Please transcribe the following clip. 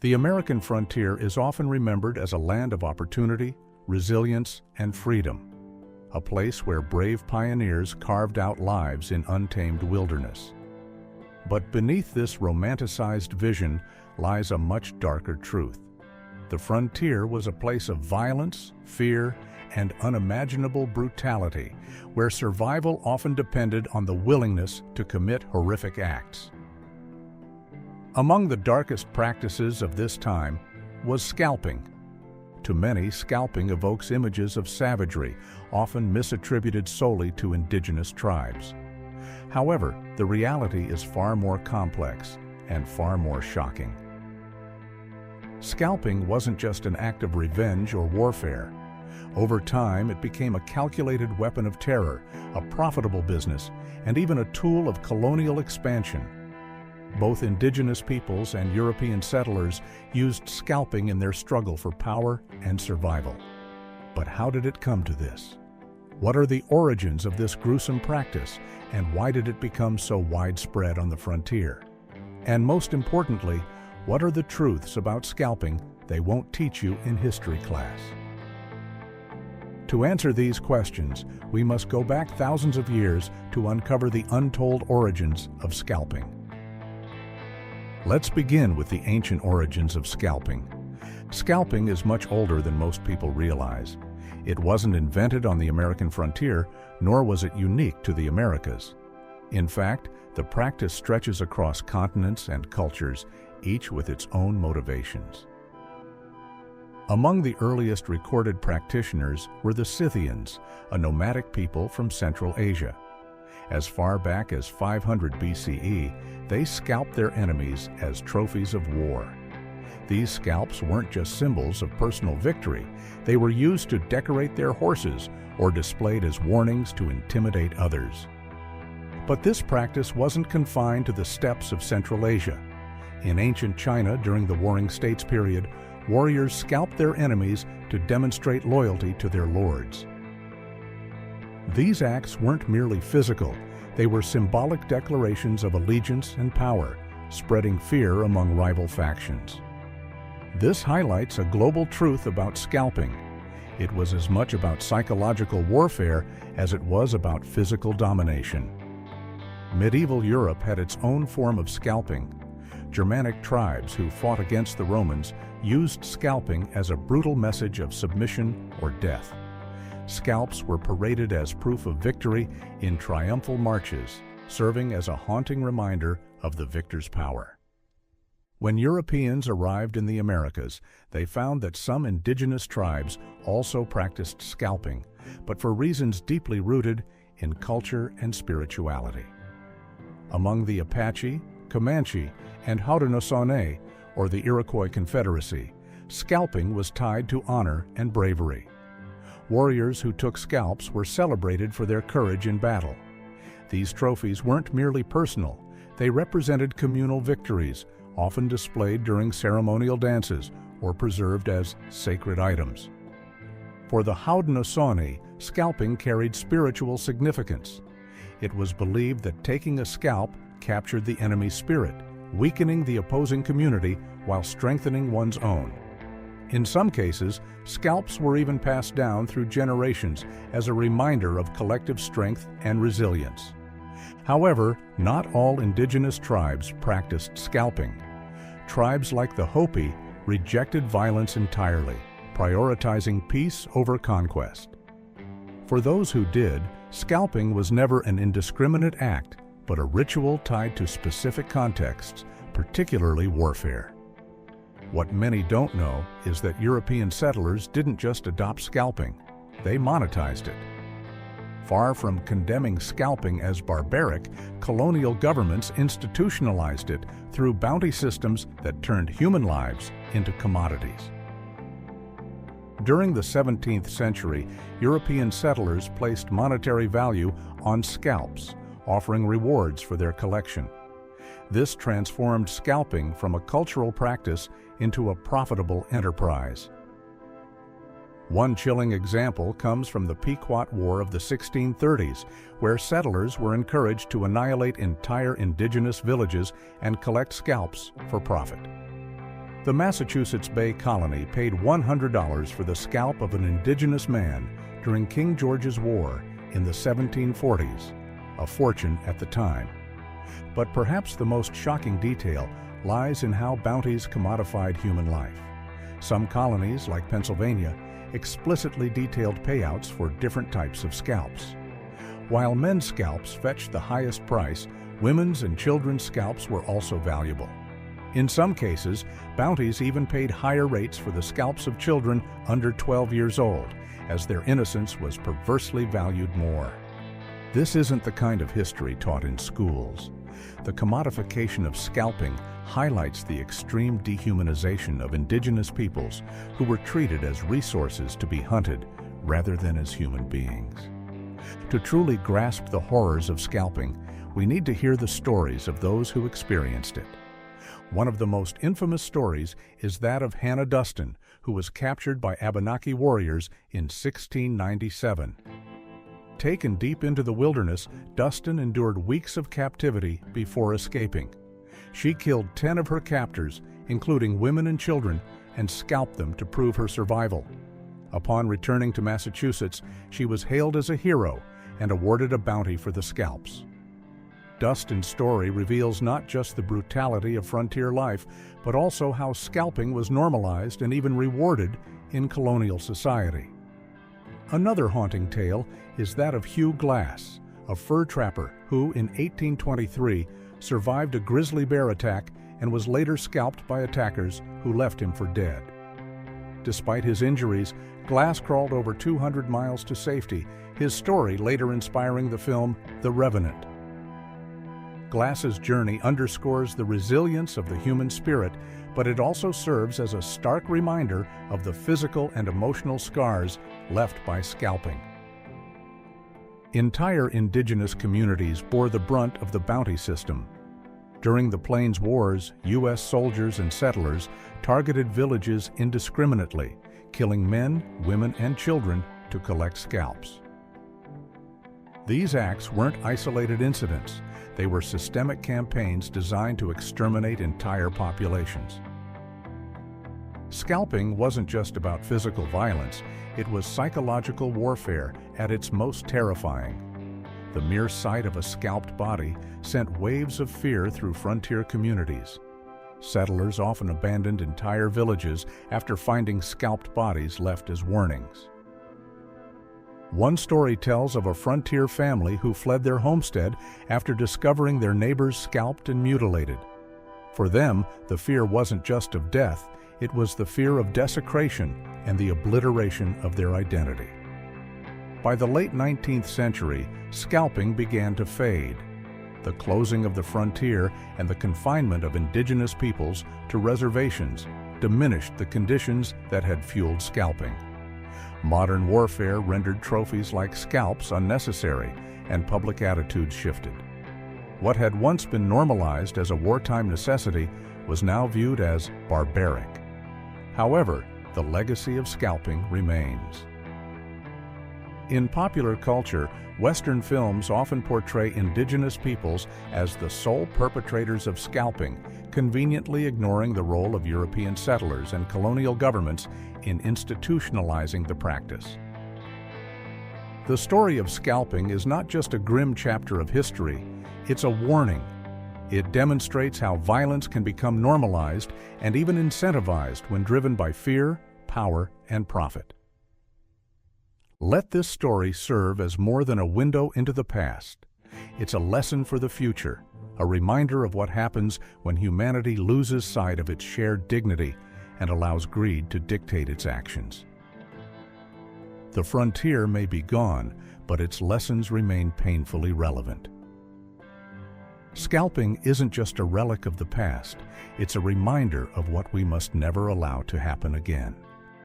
The American frontier is often remembered as a land of opportunity, resilience, and freedom, a place where brave pioneers carved out lives in untamed wilderness. But beneath this romanticized vision lies a much darker truth. The frontier was a place of violence, fear, and unimaginable brutality, where survival often depended on the willingness to commit horrific acts. Among the darkest practices of this time was scalping. To many, scalping evokes images of savagery, often misattributed solely to indigenous tribes. However, the reality is far more complex and far more shocking. Scalping wasn't just an act of revenge or warfare. Over time, it became a calculated weapon of terror, a profitable business, and even a tool of colonial expansion. Both indigenous peoples and European settlers used scalping in their struggle for power and survival. But how did it come to this? What are the origins of this gruesome practice, and why did it become so widespread on the frontier? And most importantly, what are the truths about scalping they won't teach you in history class? To answer these questions, we must go back thousands of years to uncover the untold origins of scalping. Let's begin with the ancient origins of scalping. Scalping is much older than most people realize. It wasn't invented on the American frontier, nor was it unique to the Americas. In fact, the practice stretches across continents and cultures, each with its own motivations. Among the earliest recorded practitioners were the Scythians, a nomadic people from Central Asia. As far back as 500 BCE, they scalped their enemies as trophies of war. These scalps weren't just symbols of personal victory, they were used to decorate their horses or displayed as warnings to intimidate others. But this practice wasn't confined to the steppes of Central Asia. In ancient China during the Warring States period, warriors scalped their enemies to demonstrate loyalty to their lords. These acts weren't merely physical, they were symbolic declarations of allegiance and power, spreading fear among rival factions. This highlights a global truth about scalping. It was as much about psychological warfare as it was about physical domination. Medieval Europe had its own form of scalping. Germanic tribes who fought against the Romans used scalping as a brutal message of submission or death. Scalps were paraded as proof of victory in triumphal marches, serving as a haunting reminder of the victor's power. When Europeans arrived in the Americas, they found that some indigenous tribes also practiced scalping, but for reasons deeply rooted in culture and spirituality. Among the Apache, Comanche, and Haudenosaunee, or the Iroquois Confederacy, scalping was tied to honor and bravery. Warriors who took scalps were celebrated for their courage in battle. These trophies weren't merely personal, they represented communal victories, often displayed during ceremonial dances or preserved as sacred items. For the Haudenosaunee, scalping carried spiritual significance. It was believed that taking a scalp captured the enemy's spirit, weakening the opposing community while strengthening one's own. In some cases, scalps were even passed down through generations as a reminder of collective strength and resilience. However, not all indigenous tribes practiced scalping. Tribes like the Hopi rejected violence entirely, prioritizing peace over conquest. For those who did, scalping was never an indiscriminate act, but a ritual tied to specific contexts, particularly warfare. What many don't know is that European settlers didn't just adopt scalping, they monetized it. Far from condemning scalping as barbaric, colonial governments institutionalized it through bounty systems that turned human lives into commodities. During the 17th century, European settlers placed monetary value on scalps, offering rewards for their collection. This transformed scalping from a cultural practice into a profitable enterprise. One chilling example comes from the Pequot War of the 1630s, where settlers were encouraged to annihilate entire indigenous villages and collect scalps for profit. The Massachusetts Bay Colony paid $100 for the scalp of an Indigenous man during King George's War in the 1740s, a fortune at the time. But perhaps the most shocking detail lies in how bounties commodified human life. Some colonies, like Pennsylvania, explicitly detailed payouts for different types of scalps. While men's scalps fetched the highest price, women's and children's scalps were also valuable. In some cases, bounties even paid higher rates for the scalps of children under 12 years old, as their innocence was perversely valued more. This isn't the kind of history taught in schools. The commodification of scalping highlights the extreme dehumanization of Indigenous peoples who were treated as resources to be hunted rather than as human beings. To truly grasp the horrors of scalping, we need to hear the stories of those who experienced it. One of the most infamous stories is that of Hannah Duston, who was captured by Abenaki warriors in 1697. Taken deep into the wilderness, Duston endured weeks of captivity before escaping. She killed 10 of her captors, including women and children, and scalped them to prove her survival. Upon returning to Massachusetts, she was hailed as a hero and awarded a bounty for the scalps. Duston's story reveals not just the brutality of frontier life, but also how scalping was normalized and even rewarded in colonial society. Another haunting tale is that of Hugh Glass, a fur trapper who, in 1823, survived a grizzly bear attack and was later scalped by attackers who left him for dead. Despite his injuries, Glass crawled over 200 miles to safety, his story later inspiring the film The Revenant. Glass's journey underscores the resilience of the human spirit, but it also serves as a stark reminder of the physical and emotional scars left by scalping. Entire Indigenous communities bore the brunt of the bounty system. During the Plains Wars, U.S. soldiers and settlers targeted villages indiscriminately, killing men, women, and children to collect scalps. These acts weren't isolated incidents. They were systemic campaigns designed to exterminate entire populations. Scalping wasn't just about physical violence, it was psychological warfare at its most terrifying. The mere sight of a scalped body sent waves of fear through frontier communities. Settlers often abandoned entire villages after finding scalped bodies left as warnings. One story tells of a frontier family who fled their homestead after discovering their neighbors scalped and mutilated. For them, the fear wasn't just of death, it was the fear of desecration and the obliteration of their identity. By the late 19th century, scalping began to fade. The closing of the frontier and the confinement of Indigenous peoples to reservations diminished the conditions that had fueled scalping. Modern warfare rendered trophies like scalps unnecessary, and public attitudes shifted. What had once been normalized as a wartime necessity was now viewed as barbaric. However, the legacy of scalping remains. In popular culture, Western films often portray Indigenous peoples as the sole perpetrators of scalping, conveniently ignoring the role of European settlers and colonial governments in institutionalizing the practice. The story of scalping is not just a grim chapter of history, it's a warning. It demonstrates how violence can become normalized and even incentivized when driven by fear, power, and profit. Let this story serve as more than a window into the past. It's a lesson for the future, a reminder of what happens when humanity loses sight of its shared dignity and allows greed to dictate its actions. The frontier may be gone, but its lessons remain painfully relevant. Scalping isn't just a relic of the past, it's a reminder of what we must never allow to happen again.